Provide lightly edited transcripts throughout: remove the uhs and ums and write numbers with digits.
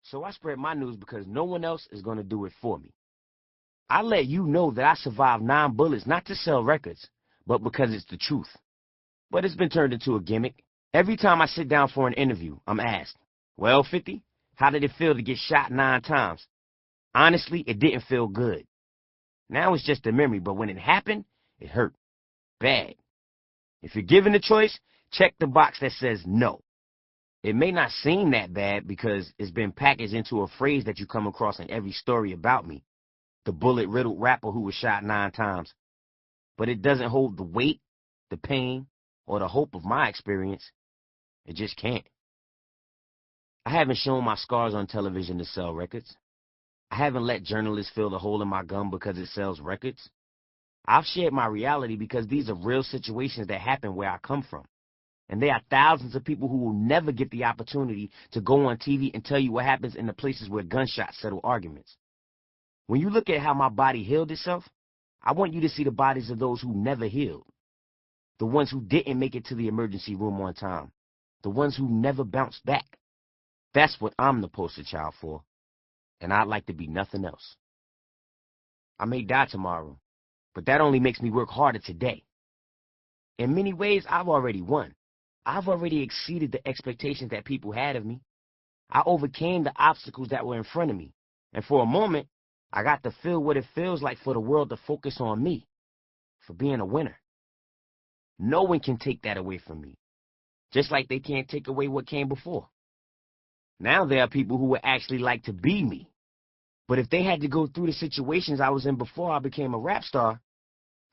So I spread my news because no one else is going to do it for me. I let you know that I survived 9 bullets not to sell records, but because it's the truth. But it's been turned into a gimmick. Every time I sit down for an interview, I'm asked, well, 50, how did it feel to get shot 9 times? Honestly, it didn't feel good. Now it's just a memory, but when it happened, it hurt. Bad. If you're given the choice, check the box that says no. It may not seem that bad because it's been packaged into a phrase that you come across in every story about me. The bullet-riddled rapper who was shot 9 times. But it doesn't hold the weight, the pain, or the hope of my experience. It just can't. I haven't shown my scars on television to sell records. I haven't let journalists fill the hole in my gum because it sells records. I've shared my reality because these are real situations that happen where I come from. And there are thousands of people who will never get the opportunity to go on TV and tell you what happens in the places where gunshots settle arguments. When you look at how my body healed itself, I want you to see the bodies of those who never healed. The ones who didn't make it to the emergency room on time. The ones who never bounced back. That's what I'm the poster child for. And I'd like to be nothing else. I may die tomorrow, but that only makes me work harder today. In many ways, I've already won. I've already exceeded the expectations that people had of me. I overcame the obstacles that were in front of me. And for a moment, I got to feel what it feels like for the world to focus on me, for being a winner. No one can take that away from me, just like they can't take away what came before. Now there are people who would actually like to be me. But if they had to go through the situations I was in before I became a rap star,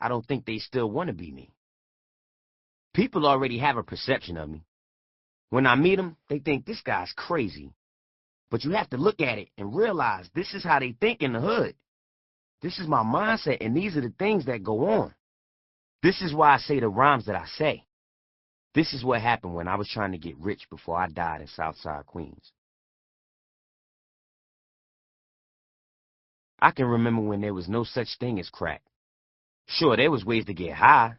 I don't think they still want to be me. People already have a perception of me. When I meet them, they think this guy's crazy. But you have to look at it and realize this is how they think in the hood. This is my mindset, and these are the things that go on. This is why I say the rhymes that I say. This is what happened when I was trying to get rich before I died in Southside Queens. I can remember when there was no such thing as crack. Sure, there was ways to get high.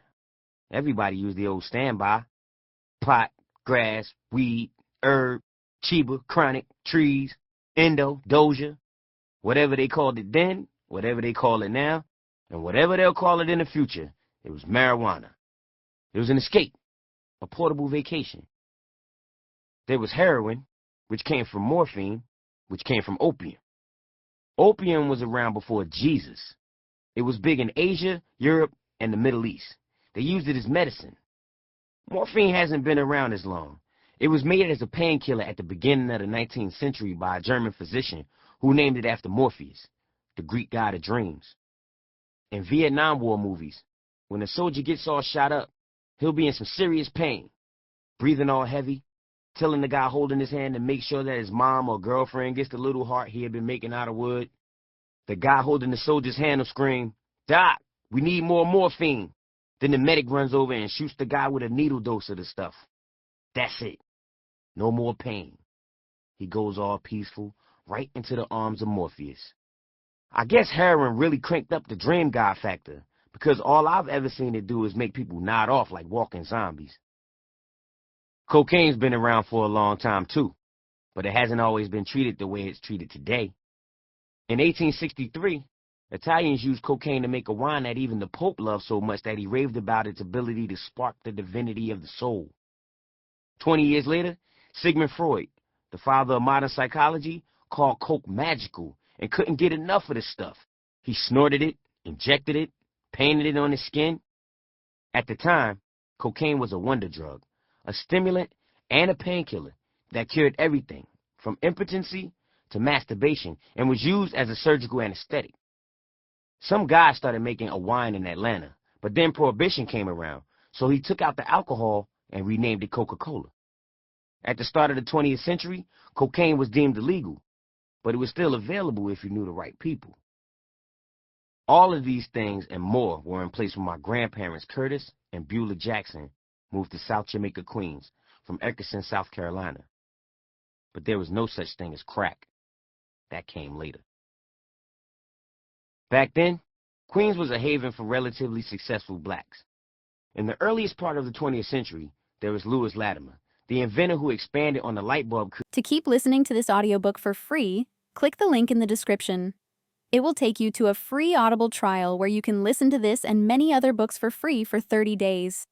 Everybody used the old standby. Pot, grass, weed, herb, chiba, chronic, trees, endo, doja. Whatever they called it then, whatever they call it now, and whatever they'll call it in the future, it was marijuana. It was an escape, a portable vacation. There was heroin, which came from morphine, which came from opium. Opium was around before Jesus. It was big in Asia, Europe, and the Middle East. They used it as medicine. Morphine hasn't been around as long. It was made as a painkiller at the beginning of the 19th century by a German physician who named it after Morpheus, the Greek god of dreams. In Vietnam War movies, when a soldier gets all shot up, he'll be in some serious pain, breathing all heavy, telling the guy holding his hand to make sure that his mom or girlfriend gets the little heart he had been making out of wood. The guy holding the soldier's hand will scream, "Doc, we need more morphine." Then the medic runs over and shoots the guy with a needle dose of the stuff. That's it. No more pain. He goes all peaceful, right into the arms of Morpheus. I guess heroin really cranked up the dream guy factor, because all I've ever seen it do is make people nod off like walking zombies. Cocaine's been around for a long time too, but it hasn't always been treated the way it's treated today. In 1863, Italians used cocaine to make a wine that even the Pope loved so much that he raved about its ability to spark the divinity of the soul. 20 years later, Sigmund Freud, the father of modern psychology, called coke magical and couldn't get enough of the stuff. He snorted it, injected it, painted it on his skin. At the time, cocaine was a wonder drug, a stimulant and a painkiller that cured everything from impotency to masturbation and was used as a surgical anesthetic. Some guy started making a wine in Atlanta, but then Prohibition came around, so he took out the alcohol and renamed it Coca-Cola. At the start of the 20th century, cocaine was deemed illegal, but it was still available if you knew the right people. All of these things and more were in place when my grandparents, Curtis and Beulah Jackson, moved to South Jamaica, Queens, from Eckerson, South Carolina. But there was no such thing as crack. That came later. Back then, Queens was a haven for relatively successful blacks. In the earliest part of the 20th century, there was Lewis Latimer, the inventor who expanded on the light bulb. To keep listening to this audiobook for free, click the link in the description. It will take you to a free Audible trial where you can listen to this and many other books for free for 30 days.